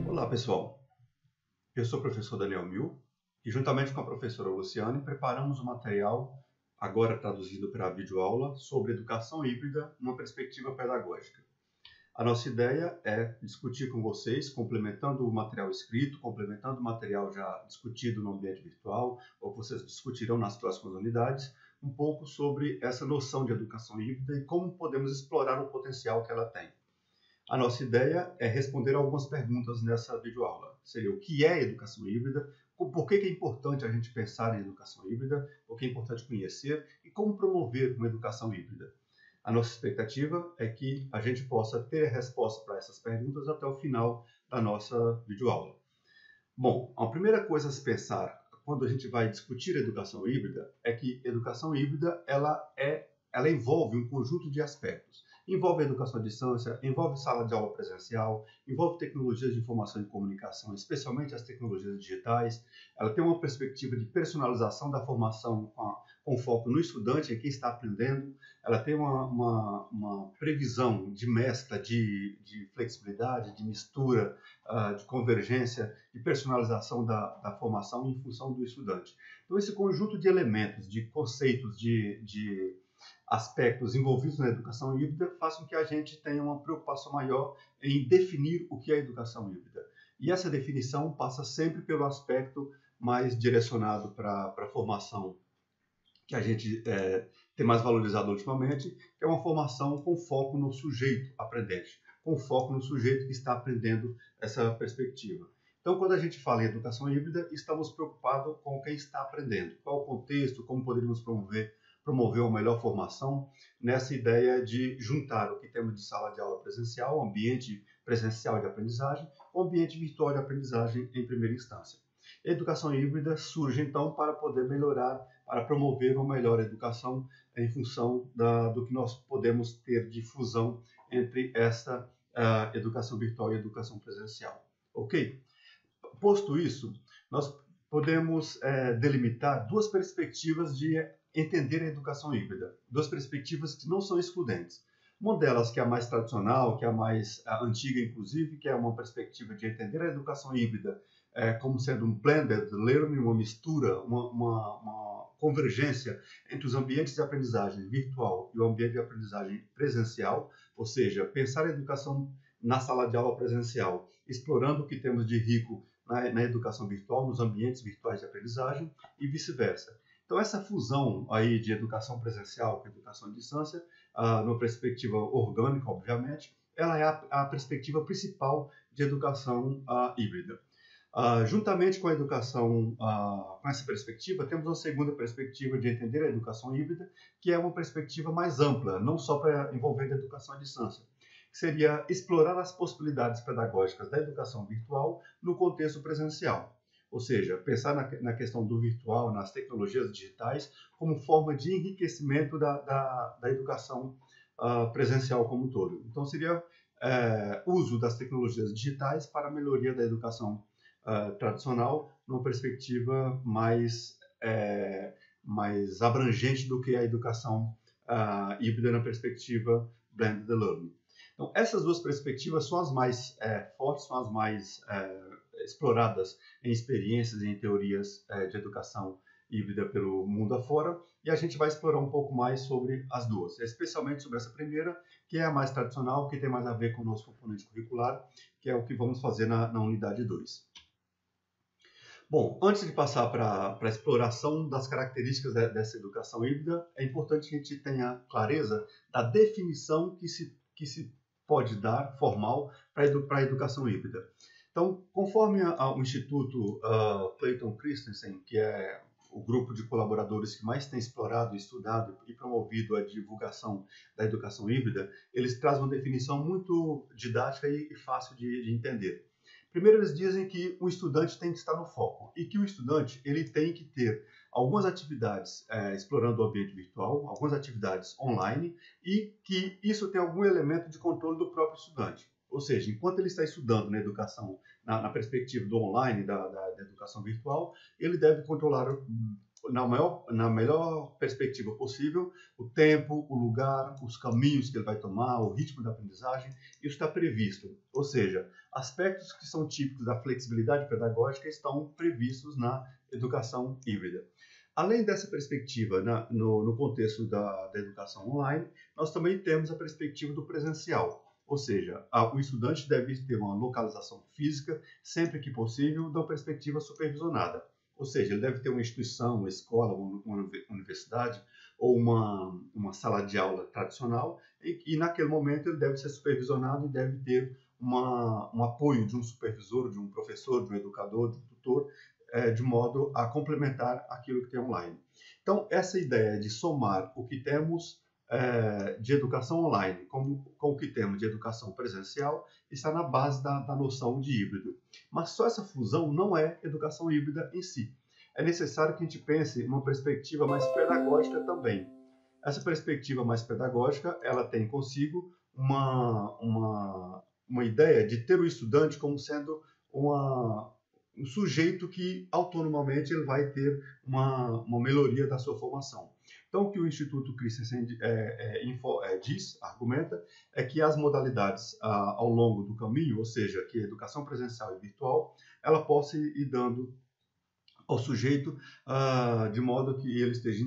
Olá pessoal, eu sou o professor Daniel Mil e juntamente com a professora Luciane preparamos um material, agora traduzido para a videoaula, sobre educação híbrida numa perspectiva pedagógica. A nossa ideia é discutir com vocês, complementando o material escrito, complementando o material já discutido no ambiente virtual, ou que vocês discutirão nas próximas unidades, um pouco sobre essa noção de educação híbrida e como podemos explorar o potencial que ela tem. A nossa ideia é responder algumas perguntas nessa videoaula. Seria o que é educação híbrida, por que é importante a gente pensar em educação híbrida, por que é importante conhecer e como promover uma educação híbrida. A nossa expectativa é que a gente possa ter a resposta para essas perguntas até o final da nossa videoaula. Bom, a primeira coisa a se pensar quando a gente vai discutir educação híbrida é que educação híbrida ela envolve um conjunto de aspectos. Envolve educação à distância, envolve sala de aula presencial, envolve tecnologias de informação e comunicação, especialmente as tecnologias digitais. Ela tem uma perspectiva de personalização da formação com foco no estudante, em quem está aprendendo. Ela tem uma previsão de mescla, de flexibilidade, de mistura, de convergência, de personalização da formação em função do estudante. Então, esse conjunto de elementos, de conceitos, de aspectos envolvidos na educação híbrida faz com que a gente tenha uma preocupação maior em definir o que é educação híbrida. E essa definição passa sempre pelo aspecto mais direcionado para a formação que a gente tem mais valorizado ultimamente, que é uma formação com foco no sujeito aprendente, com foco no sujeito que está aprendendo essa perspectiva. Então, quando a gente fala em educação híbrida, estamos preocupados com quem está aprendendo, qual o contexto, como poderíamos promover uma melhor formação nessa ideia de juntar o que temos de sala de aula presencial, ambiente presencial de aprendizagem, com ambiente virtual de aprendizagem em primeira instância. A educação híbrida surge, então, para poder melhorar, para promover uma melhor educação em função do que nós podemos ter de fusão entre essa educação virtual e educação presencial. Ok? Posto isso, nós podemos delimitar duas perspectivas de entender a educação híbrida, duas perspectivas que não são excludentes. Uma delas, que é a mais tradicional, que é a mais antiga, inclusive, que é uma perspectiva de entender a educação híbrida como sendo um blended learning, uma mistura, uma convergência entre os ambientes de aprendizagem virtual e o ambiente de aprendizagem presencial, ou seja, pensar a educação na sala de aula presencial, explorando o que temos de rico na educação virtual, nos ambientes virtuais de aprendizagem e vice-versa. Então, essa fusão aí de educação presencial com educação à distância, numa perspectiva orgânica, obviamente, ela é a perspectiva principal de educação híbrida. Juntamente com a educação, com essa perspectiva, temos uma segunda perspectiva de entender a educação híbrida, que é uma perspectiva mais ampla, não só para envolver a educação à distância, que seria explorar as possibilidades pedagógicas da educação virtual no contexto presencial. Ou seja, pensar na questão do virtual, nas tecnologias digitais, como forma de enriquecimento da educação presencial como um todo. Então, seria uso das tecnologias digitais para a melhoria da educação tradicional, numa perspectiva mais abrangente do que a educação híbrida na perspectiva blended learning. Então, essas duas perspectivas são as mais fortes, são as mais exploradas em experiências e em teorias de educação híbrida pelo mundo afora, e a gente vai explorar um pouco mais sobre as duas, especialmente sobre essa primeira, que é a mais tradicional, que tem mais a ver com o nosso componente curricular, que é o que vamos fazer na unidade 2. Bom, antes de passar para a exploração das características dessa educação híbrida, é importante que a gente tenha clareza da definição que se pode dar, formal, para a educação híbrida. Então, conforme o Instituto Clayton Christensen, que é o grupo de colaboradores que mais tem explorado, estudado e promovido a divulgação da educação híbrida, eles trazem uma definição muito didática e fácil de entender. Primeiro, eles dizem que o estudante tem que estar no foco e que o estudante ele tem que ter algumas atividades explorando o ambiente virtual, algumas atividades online e que isso tem algum elemento de controle do próprio estudante. Ou seja, enquanto ele está estudando na educação, na perspectiva do online, da educação virtual, ele deve controlar na melhor perspectiva possível, o tempo, o lugar, os caminhos que ele vai tomar, o ritmo da aprendizagem, isso está previsto. Ou seja, aspectos que são típicos da flexibilidade pedagógica estão previstos na educação híbrida. Além dessa perspectiva no contexto da educação online, nós também temos a perspectiva do presencial. Ou seja, o estudante deve ter uma localização física, sempre que possível, da perspectiva supervisionada. Ou seja, ele deve ter uma instituição, uma escola, uma universidade ou uma sala de aula tradicional e naquele momento ele deve ser supervisionado e deve ter um apoio de um supervisor, de um professor, de um educador, de um tutor, de modo a complementar aquilo que tem online. Então, essa ideia de somar o que temos de educação online com o que temos de educação presencial está na base da noção de híbrido. Mas só essa fusão não é educação híbrida em si. É necessário que a gente pense numa perspectiva mais pedagógica também. Essa perspectiva mais pedagógica, ela tem consigo uma ideia de ter o estudante como sendo um sujeito que autonomamente ele vai ter uma melhoria da sua formação. Então, o que o Instituto Christensen argumenta, é que as modalidades ao longo do caminho, ou seja, que a educação presencial e virtual, ela possa ir dando ao sujeito de modo que ele esteja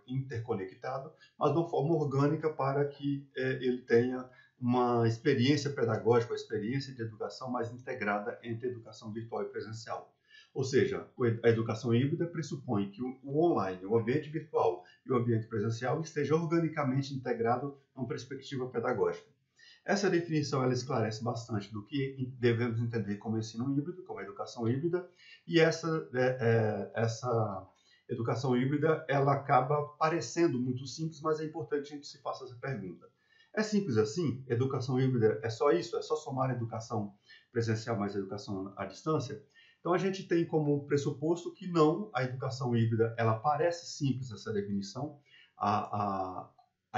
interconectado, mas de uma forma orgânica para que ele tenha uma experiência pedagógica, uma experiência de educação mais integrada entre educação virtual e presencial. Ou seja, a educação híbrida pressupõe que o online, o ambiente virtual e o ambiente presencial estejam organicamente integrados numa perspectiva pedagógica. Essa definição ela esclarece bastante do que devemos entender como ensino híbrido, como educação híbrida, e essa educação híbrida ela acaba parecendo muito simples, mas é importante que a gente se faça essa pergunta. É simples assim? Educação híbrida é só isso? É só somar a educação presencial mais a educação à distância? Então, a gente tem como pressuposto que não, a educação híbrida, ela parece simples essa definição, a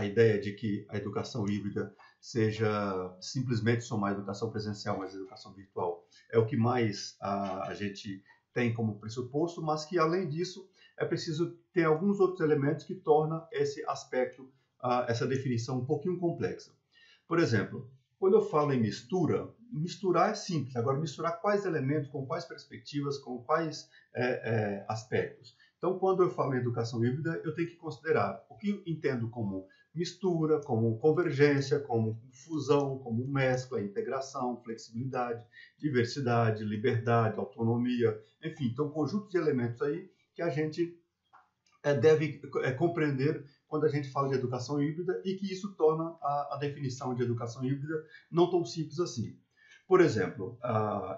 ideia de que a educação híbrida seja simplesmente somar a educação presencial mais a educação virtual, é o que mais a gente tem como pressuposto, mas que, além disso, é preciso ter alguns outros elementos que tornam esse aspecto, essa definição um pouquinho complexa. Por exemplo, quando eu falo em mistura, misturar é simples. Agora, misturar quais elementos, com quais perspectivas, com quais aspectos. Então, quando eu falo em educação híbrida, eu tenho que considerar o que eu entendo como mistura, como convergência, como fusão, como mescla, integração, flexibilidade, diversidade, liberdade, autonomia, enfim, então um conjunto de elementos aí que a gente deve compreender quando a gente fala de educação híbrida e que isso torna a definição de educação híbrida não tão simples assim. Por exemplo,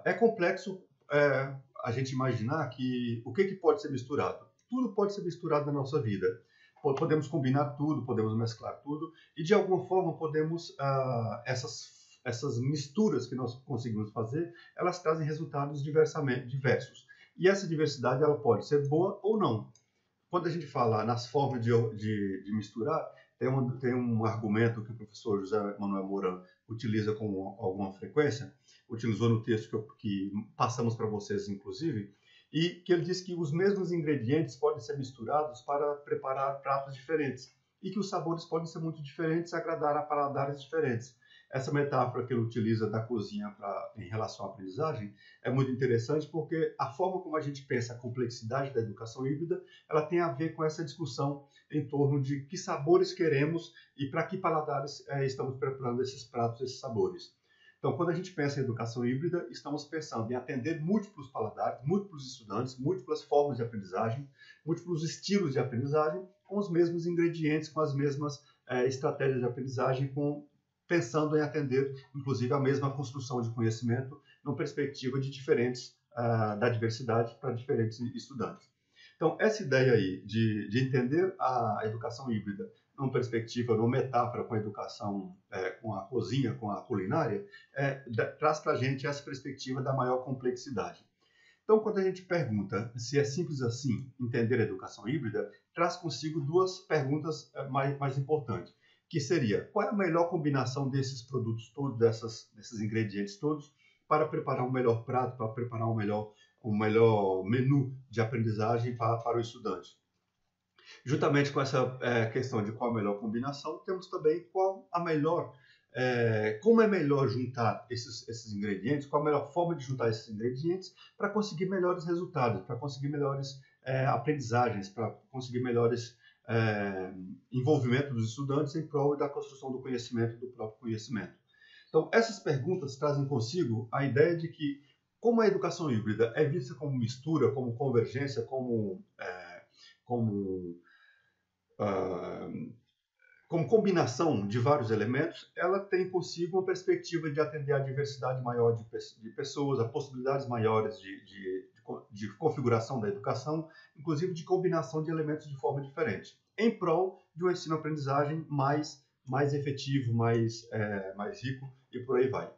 é complexo a gente imaginar que o que pode ser misturado. Tudo pode ser misturado na nossa vida. Podemos combinar tudo, podemos mesclar tudo e de alguma forma podemos essas misturas que nós conseguimos fazer, elas trazem resultados diversos. E essa diversidade ela pode ser boa ou não. Quando a gente fala nas formas de misturar, tem um argumento que o professor José Manuel Moran utiliza com alguma frequência, utilizou no texto que passamos para vocês, inclusive, e que ele diz que os mesmos ingredientes podem ser misturados para preparar pratos diferentes e que os sabores podem ser muito diferentes e agradar a paladares diferentes. Essa metáfora que ele utiliza da cozinha em relação à aprendizagem é muito interessante porque a forma como a gente pensa a complexidade da educação híbrida, ela tem a ver com essa discussão em torno de que sabores queremos e para que paladares estamos preparando esses pratos, esses sabores. Então, quando a gente pensa em educação híbrida, estamos pensando em atender múltiplos paladares, múltiplos estudantes, múltiplas formas de aprendizagem, múltiplos estilos de aprendizagem, com os mesmos ingredientes, com as mesmas estratégias de aprendizagem, pensando em atender, inclusive, a mesma construção de conhecimento numa perspectiva da diversidade para diferentes estudantes. Então, essa ideia aí de entender a educação híbrida numa perspectiva, numa metáfora com a educação, com a cozinha, com a culinária, traz para a gente essa perspectiva da maior complexidade. Então, quando a gente pergunta se é simples assim entender a educação híbrida, traz consigo duas perguntas mais importantes, que seria, qual é a melhor combinação desses produtos todos, desses ingredientes todos, para preparar um melhor prato, para preparar um melhor menu de aprendizagem para o estudante. Juntamente com essa questão de qual a melhor combinação, temos também qual a melhor, como é melhor juntar esses ingredientes, qual a melhor forma de juntar esses ingredientes para conseguir melhores resultados, para conseguir melhores aprendizagens, para conseguir melhores envolvimento dos estudantes em prol da construção do conhecimento, do próprio conhecimento. Então, essas perguntas trazem consigo a ideia de que, como a educação híbrida é vista como mistura, como convergência, como como combinação de vários elementos, ela tem consigo uma perspectiva de atender a diversidade maior de pessoas, a possibilidades maiores de configuração da educação, inclusive de combinação de elementos de forma diferente, em prol de um ensino-aprendizagem mais efetivo, mais rico e por aí vai.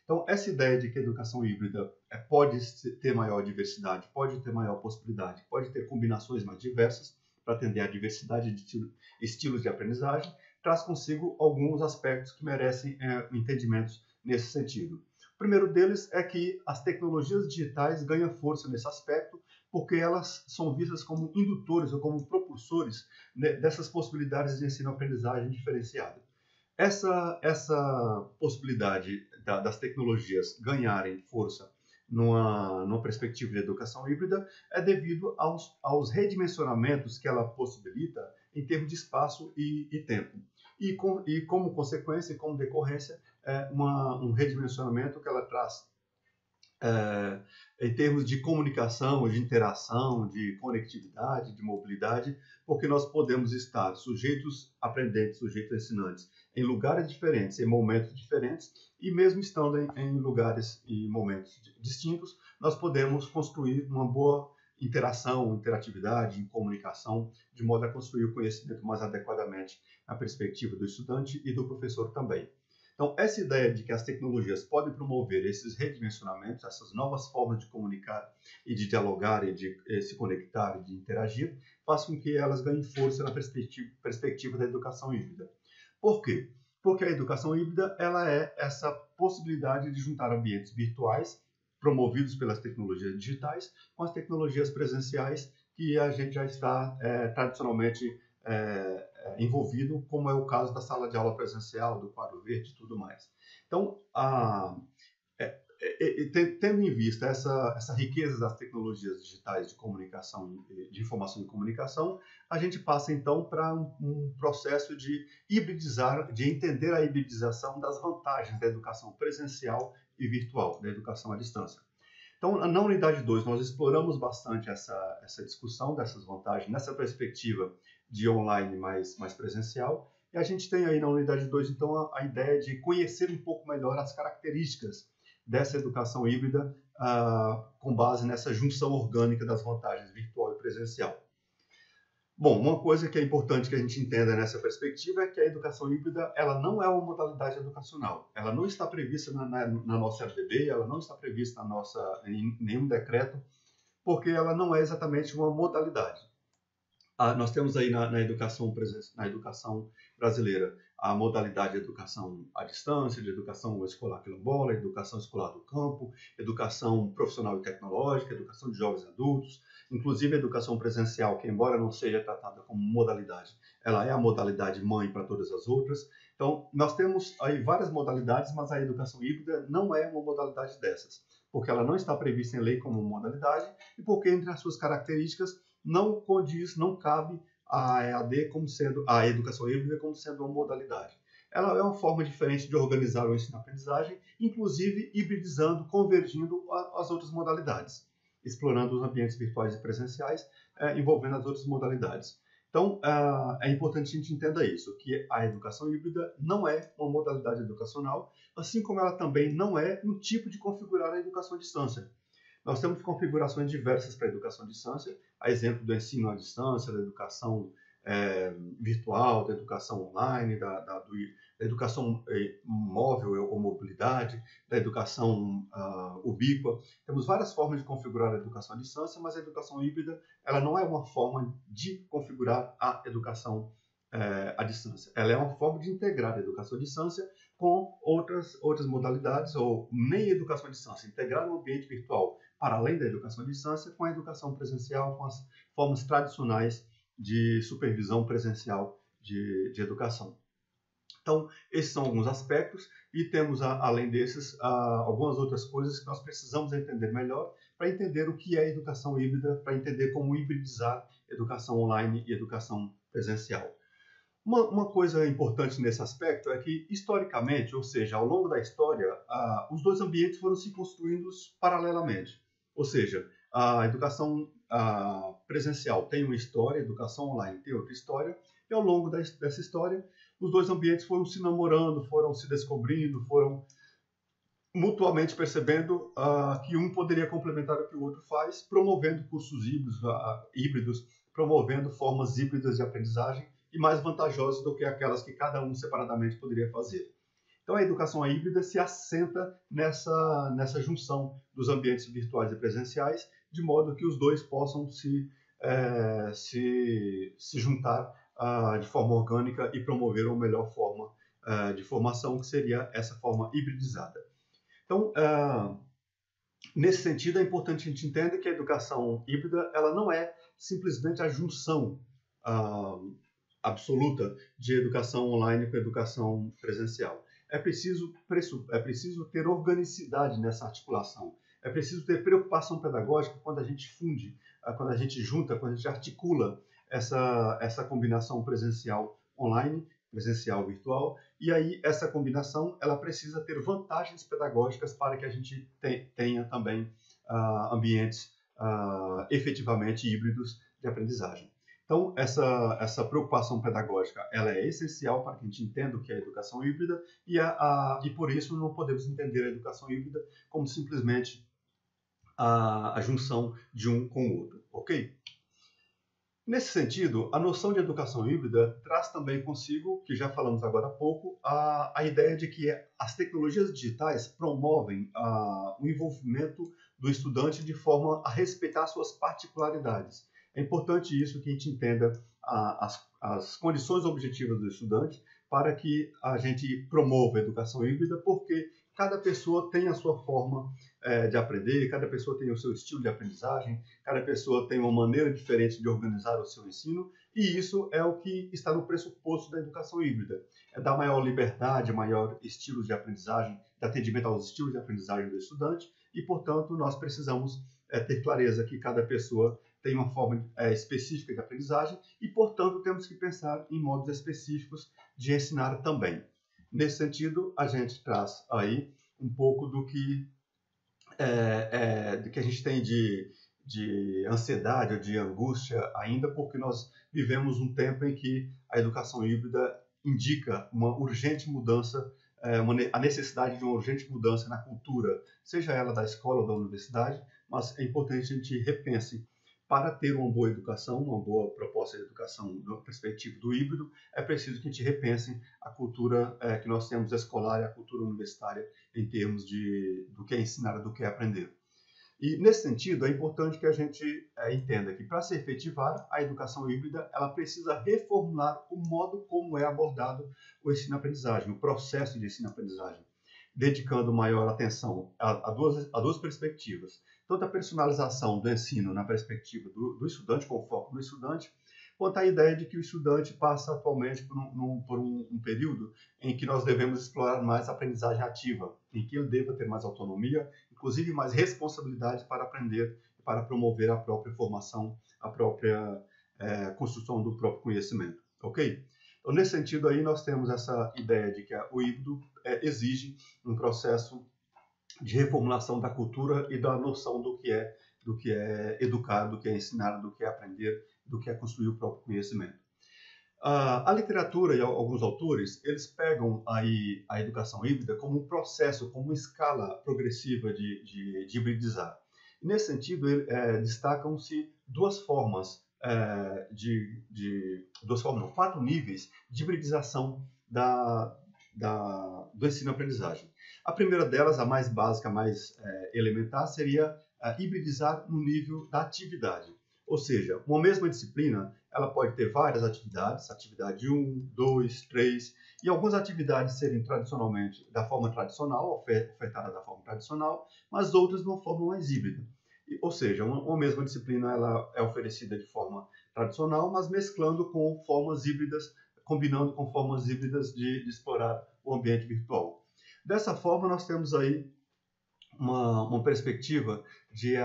Então, essa ideia de que a educação híbrida pode ter maior diversidade, pode ter maior possibilidade, pode ter combinações mais diversas para atender a diversidade de estilos de aprendizagem, traz consigo alguns aspectos que merecem entendimentos nesse sentido. O primeiro deles é que as tecnologias digitais ganham força nesse aspecto porque elas são vistas como indutores ou como propulsores, né, dessas possibilidades de ensino-aprendizagem diferenciada. Essa possibilidade das tecnologias ganharem força numa perspectiva de educação híbrida é devido aos redimensionamentos que ela possibilita em termos de espaço e tempo. E como consequência e como decorrência, um redimensionamento que ela traz em termos de comunicação, de interação, de conectividade, de mobilidade, porque nós podemos estar sujeitos aprendentes, sujeitos ensinantes, em lugares diferentes, em momentos diferentes, e mesmo estando em lugares e momentos distintos, nós podemos construir uma boa interação, interatividade, comunicação, de modo a construir o conhecimento mais adequadamente na perspectiva do estudante e do professor também. Então, essa ideia de que as tecnologias podem promover esses redimensionamentos, essas novas formas de comunicar e de dialogar e de se conectar e de interagir, faz com que elas ganhem força na perspectiva da educação híbrida. Por quê? Porque a educação híbrida ela é essa possibilidade de juntar ambientes virtuais promovidos pelas tecnologias digitais com as tecnologias presenciais que a gente já está tradicionalmente envolvido, como é o caso da sala de aula presencial, do quadro verde e tudo mais. Então, tendo em vista essa riqueza das tecnologias digitais de comunicação, de informação e comunicação, a gente passa então para um processo de hibridizar, de entender a hibridização das vantagens da educação presencial e virtual, da educação à distância. Então, na unidade 2, nós exploramos bastante essa discussão dessas vantagens, nessa perspectiva de online mais presencial. E a gente tem aí na unidade 2, então, a ideia de conhecer um pouco melhor as características dessa educação híbrida com base nessa junção orgânica das vantagens virtual e presencial. Bom, uma coisa que é importante que a gente entenda nessa perspectiva é que a educação híbrida ela não é uma modalidade educacional. Ela não está prevista na nossa LDB, ela não está prevista em nenhum decreto, porque ela não é exatamente uma modalidade. Nós temos aí na educação brasileira a modalidade de educação à distância, de educação escolar quilombola, educação escolar do campo, educação profissional e tecnológica, educação de jovens e adultos, inclusive a educação presencial, que embora não seja tratada como modalidade, ela é a modalidade mãe para todas as outras. Então, nós temos aí várias modalidades, mas a educação híbrida não é uma modalidade dessas, porque ela não está prevista em lei como modalidade e porque entre as suas características não condiz, não cabe a EAD como sendo, a educação híbrida como sendo uma modalidade. Ela é uma forma diferente de organizar o ensino-aprendizagem, inclusive hibridizando, convergindo as outras modalidades, explorando os ambientes virtuais e presenciais, envolvendo as outras modalidades. Então, é importante que a gente entenda isso, que a educação híbrida não é uma modalidade educacional, assim como ela também não é um tipo de configurar a educação à distância. Nós temos configurações diversas para a educação à distância, a exemplo do ensino à distância, da educação virtual, da educação online, da educação móvel ou mobilidade, da educação ubíqua. Temos várias formas de configurar a educação à distância, mas a educação híbrida ela não é uma forma de configurar a educação à distância. Ela é uma forma de integrar a educação à distância com outras modalidades, ou nem educação à distância, integrar o ambiente virtual para além da educação à distância com a educação presencial, com as formas tradicionais de supervisão presencial de educação. Então, esses são alguns aspectos e temos, além desses, algumas outras coisas que nós precisamos entender melhor para entender o que é educação híbrida, para entender como hibridizar educação online e educação presencial. Uma coisa importante nesse aspecto é que, historicamente, ou seja, ao longo da história, os dois ambientes foram se construindo paralelamente. Ou seja, a educação presencial tem uma história, a educação online tem outra história, e ao longo dessa história, os dois ambientes foram se namorando, foram se descobrindo, foram mutuamente percebendo que um poderia complementar o que o outro faz, promovendo cursos híbridos, promovendo formas híbridas de aprendizagem e mais vantajosas do que aquelas que cada um separadamente poderia fazer. Então, a educação híbrida se assenta nessa junção dos ambientes virtuais e presenciais, de modo que os dois possam se juntar de forma orgânica e promover uma melhor forma de formação, que seria essa forma hibridizada. Então, nesse sentido, é importante a gente entender que a educação híbrida ela não é simplesmente a junção absoluta de educação online com educação presencial. É preciso ter organicidade nessa articulação. É preciso ter preocupação pedagógica quando a gente funde, quando a gente junta, quando a gente articula essa combinação presencial online, presencial virtual, e aí essa combinação ela precisa ter vantagens pedagógicas para que a gente tenha também ambientes efetivamente híbridos de aprendizagem. Então, essa preocupação pedagógica ela é essencial para que a gente entenda o que é a educação híbrida e por isso não podemos entender a educação híbrida como simplesmente a junção de um com o outro, ok? Nesse sentido, a noção de educação híbrida traz também consigo, que já falamos agora há pouco, a ideia de que as tecnologias digitais promovem o envolvimento do estudante de forma a respeitar suas particularidades. É importante isso que a gente entenda as condições objetivas do estudante para que a gente promova a educação híbrida, porque cada pessoa tem a sua forma de aprender, cada pessoa tem o seu estilo de aprendizagem, cada pessoa tem uma maneira diferente de organizar o seu ensino, e isso é o que está no pressuposto da educação híbrida. É dar maior liberdade, maior estilo de aprendizagem, de atendimento aos estilos de aprendizagem do estudante, e, portanto, nós precisamos ter clareza que cada pessoa tem uma forma específica de aprendizagem e, portanto, temos que pensar em modos específicos de ensinar também. Nesse sentido, a gente traz aí um pouco do que a gente tem de ansiedade ou de angústia ainda, porque nós vivemos um tempo em que a educação híbrida indica uma urgente mudança, a necessidade de uma urgente mudança na cultura, seja ela da escola ou da universidade, mas é importante a gente repense. Para ter uma boa educação, uma boa proposta de educação da perspectiva do híbrido, é preciso que a gente repense a cultura que nós temos escolar e a cultura universitária em termos do que é ensinar e do que é aprender. E, nesse sentido, é importante que a gente entenda que, para se efetivar a educação híbrida, ela precisa reformular o modo como é abordado o ensino-aprendizagem, o processo de ensino-aprendizagem, dedicando maior atenção a duas perspectivas. Tanto a personalização do ensino na perspectiva do estudante, com foco no estudante, quanto a ideia de que o estudante passa atualmente por um período em que nós devemos explorar mais a aprendizagem ativa, em que ele deva ter mais autonomia, inclusive mais responsabilidade para aprender e para promover a própria formação, a própria construção do próprio conhecimento. Ok? Então, nesse sentido aí, nós temos essa ideia de que o híbrido exige um processo de reformulação da cultura e da noção do que é educar, do que é ensinar, do que é aprender, do que é construir o próprio conhecimento. A literatura e alguns autores, eles pegam aí a educação híbrida como um processo, como uma escala progressiva de hibridizar. E, nesse sentido, destacam-se duas formas, quatro níveis de hibridização do ensino-aprendizagem. A primeira delas, a mais básica, a mais elementar, seria hibridizar no nível da atividade. Ou seja, uma mesma disciplina, ela pode ter várias atividades, atividade 1, 2, 3, e algumas atividades serem tradicionalmente da forma tradicional, ofertada da forma tradicional, mas outras de uma forma mais híbrida. Ou seja, uma mesma disciplina ela é oferecida de forma tradicional, mas mesclando com formas híbridas, combinando com formas híbridas de explorar o ambiente virtual. Dessa forma, nós temos aí uma perspectiva de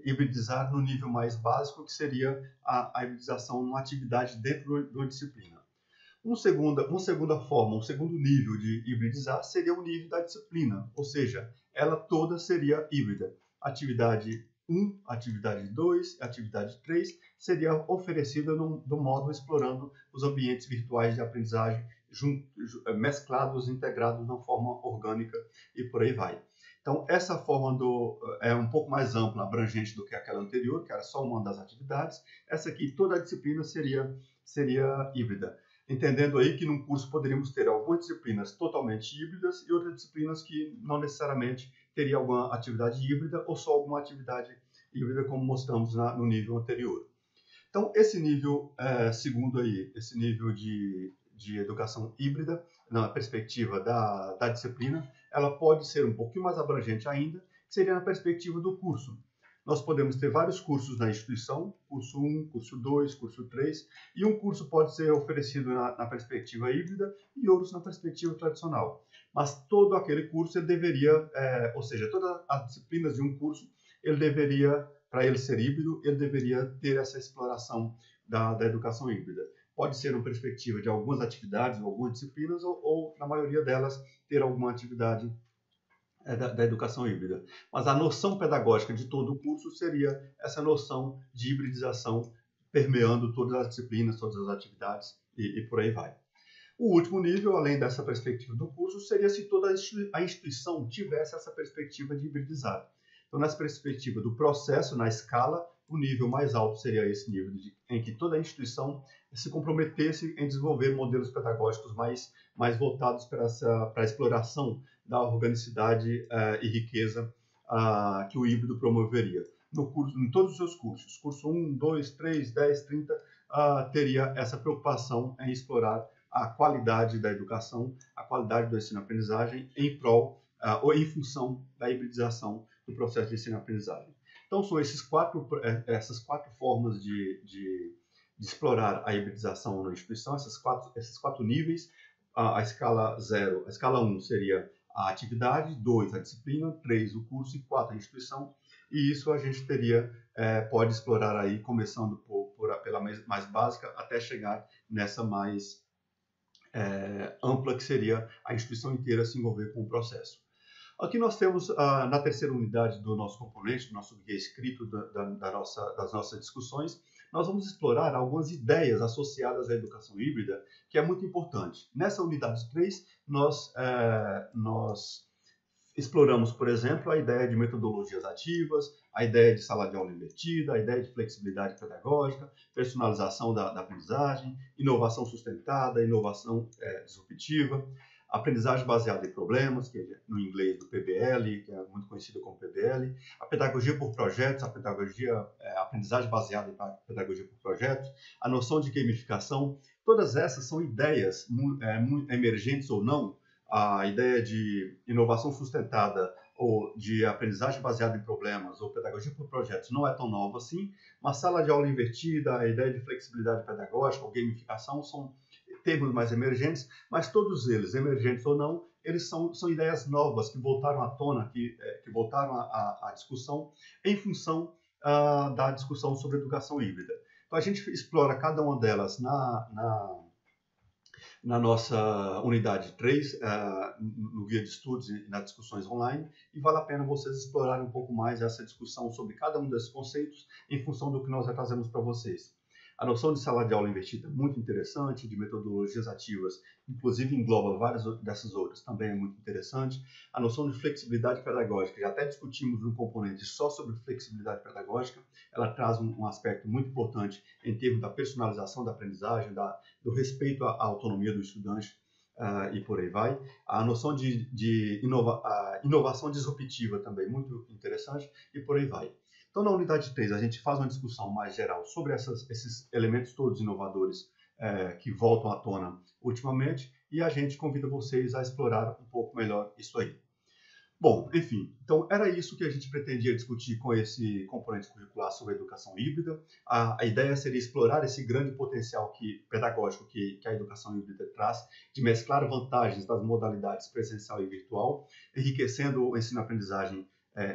hibridizar no nível mais básico, que seria a hibridização numa atividade dentro de uma disciplina. Uma segunda forma, um segundo nível de hibridizar seria o nível da disciplina, ou seja, ela toda seria híbrida. Atividade 1, atividade 2, atividade 3 seria oferecida do modo explorando os ambientes virtuais de aprendizagem mesclados, integrados de uma forma orgânica e por aí vai. Então, essa forma é um pouco mais ampla, abrangente do que aquela anterior, que era só uma das atividades. Essa aqui, toda a disciplina seria híbrida. Entendendo aí que num curso poderíamos ter algumas disciplinas totalmente híbridas e outras disciplinas que não necessariamente teria alguma atividade híbrida ou só alguma atividade híbrida, como mostramos no nível anterior. Então, esse nível segundo aí, esse nível de educação híbrida, na perspectiva da disciplina, ela pode ser um pouquinho mais abrangente ainda, que seria na perspectiva do curso. Nós podemos ter vários cursos na instituição, curso 1, curso 2, curso 3, e um curso pode ser oferecido na perspectiva híbrida e outros na perspectiva tradicional. Mas todo aquele curso, ele deveria, ou seja, todas as disciplinas de um curso, ele deveria, para ele ser híbrido, ele deveria ter essa exploração da educação híbrida. Pode ser uma perspectiva de algumas atividades, ou algumas disciplinas, ou na maioria delas, ter alguma atividade da educação híbrida. Mas a noção pedagógica de todo o curso seria essa noção de hibridização permeando todas as disciplinas, todas as atividades e por aí vai. O último nível, além dessa perspectiva do curso, seria se toda a instituição tivesse essa perspectiva de hibridizar. Então, nessa perspectiva do processo, na escala, o nível mais alto seria esse nível em que toda a instituição se comprometesse em desenvolver modelos pedagógicos mais voltados para a exploração da organicidade e riqueza que o híbrido promoveria. Em todos os seus cursos, curso 1, 2, 3, 10, 30, teria essa preocupação em explorar a qualidade da educação, a qualidade do ensino-aprendizagem em prol ou em função da hibridização do processo de ensino-aprendizagem. Então, são essas quatro formas de explorar a hibridização na instituição, esses quatro níveis. A escala 0, a escala 1 seria a atividade, 2 a disciplina, 3 o curso e 4 a instituição. E isso a gente pode explorar aí, começando pela mais básica, até chegar nessa mais ampla, que seria a instituição inteira se envolver com o processo. Aqui nós temos, na terceira unidade do nosso componente, do nosso guia escrito das nossas discussões, nós vamos explorar algumas ideias associadas à educação híbrida, que é muito importante. Nessa unidade 3, nós exploramos, por exemplo, a ideia de metodologias ativas, a ideia de sala de aula invertida, a ideia de flexibilidade pedagógica, personalização da aprendizagem, inovação sustentada, inovação disruptiva, aprendizagem baseada em problemas, que é no inglês do PBL, que é muito conhecido como PBL, a pedagogia por projetos, a aprendizagem baseada em pedagogia por projetos, a noção de gamificação. Todas essas são ideias emergentes ou não. A ideia de inovação sustentada ou de aprendizagem baseada em problemas ou pedagogia por projetos não é tão nova assim, mas sala de aula invertida, a ideia de flexibilidade pedagógica ou gamificação são termos mais emergentes, mas todos eles, emergentes ou não, eles são ideias novas que voltaram à tona, que voltaram à discussão em função da discussão sobre educação híbrida. Então a gente explora cada uma delas na nossa unidade 3, no guia de estudos e nas discussões online, e vale a pena vocês explorarem um pouco mais essa discussão sobre cada um desses conceitos em função do que nós já trazemos para vocês. A noção de sala de aula invertida é muito interessante, de metodologias ativas, inclusive engloba várias dessas outras, também é muito interessante. A noção de flexibilidade pedagógica, já até discutimos um componente só sobre flexibilidade pedagógica, ela traz um aspecto muito importante em termos da personalização da aprendizagem, do respeito à autonomia do estudante e por aí vai. A noção de inovação disruptiva também muito interessante e por aí vai. Então, na unidade 3, a gente faz uma discussão mais geral sobre esses elementos todos inovadores que voltam à tona ultimamente e a gente convida vocês a explorar um pouco melhor isso aí. Bom, enfim, então era isso que a gente pretendia discutir com esse componente curricular sobre a educação híbrida. A ideia seria explorar esse grande potencial pedagógico que a educação híbrida traz, de mesclar vantagens das modalidades presencial e virtual, enriquecendo o ensino-aprendizagem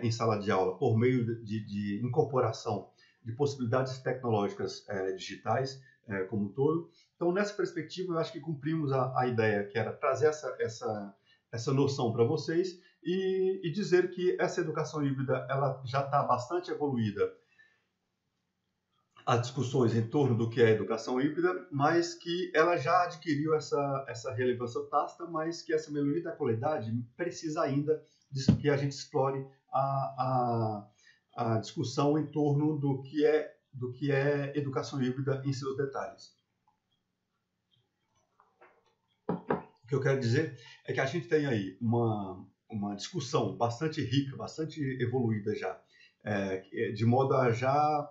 em sala de aula por meio de incorporação de possibilidades tecnológicas digitais como um todo. Então, nessa perspectiva, eu acho que cumprimos a ideia, que era trazer essa noção para vocês e dizer que essa educação híbrida ela já está bastante evoluída. As discussões em torno do que é educação híbrida, mas que ela já adquiriu essa relevância tácita, mas que essa melhoria da qualidade precisa ainda de que a gente explore a discussão em torno do que é educação híbrida em seus detalhes. O que eu quero dizer é que a gente tem aí uma discussão bastante rica, bastante evoluída já, de modo a já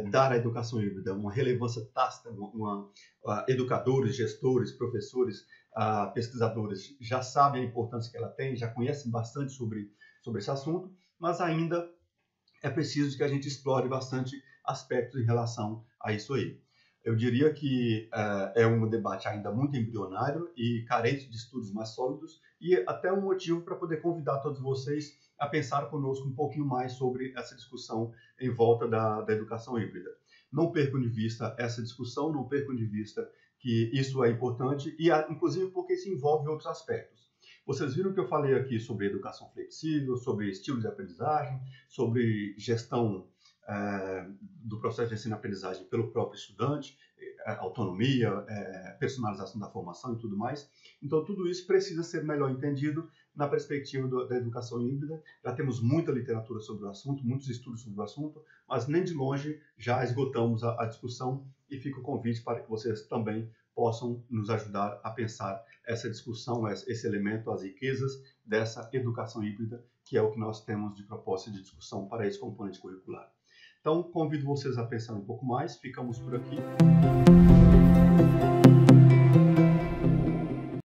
dar à educação híbrida uma relevância tácita, educadores, gestores, professores, pesquisadores já sabem a importância que ela tem, já conhecem bastante sobre esse assunto, mas ainda é preciso que a gente explore bastante aspectos em relação a isso aí. Eu diria que é um debate ainda muito embrionário e carente de estudos mais sólidos e até um motivo para poder convidar todos vocês a pensar conosco um pouquinho mais sobre essa discussão em volta da educação híbrida. Não percam de vista essa discussão, não percam de vista que isso é importante e inclusive porque isso envolve outros aspectos. Vocês viram que eu falei aqui sobre educação flexível, sobre estilo de aprendizagem, sobre gestão do processo de ensino-aprendizagem pelo próprio estudante, autonomia, personalização da formação e tudo mais. Então, tudo isso precisa ser melhor entendido na perspectiva da educação híbrida. Já temos muita literatura sobre o assunto, muitos estudos sobre o assunto, mas nem de longe já esgotamos a discussão e fica o convite para que vocês também possam nos ajudar a pensar essa discussão, esse elemento, as riquezas dessa educação híbrida, que é o que nós temos de proposta de discussão para esse componente curricular. Então, convido vocês a pensar um pouco mais. Ficamos por aqui.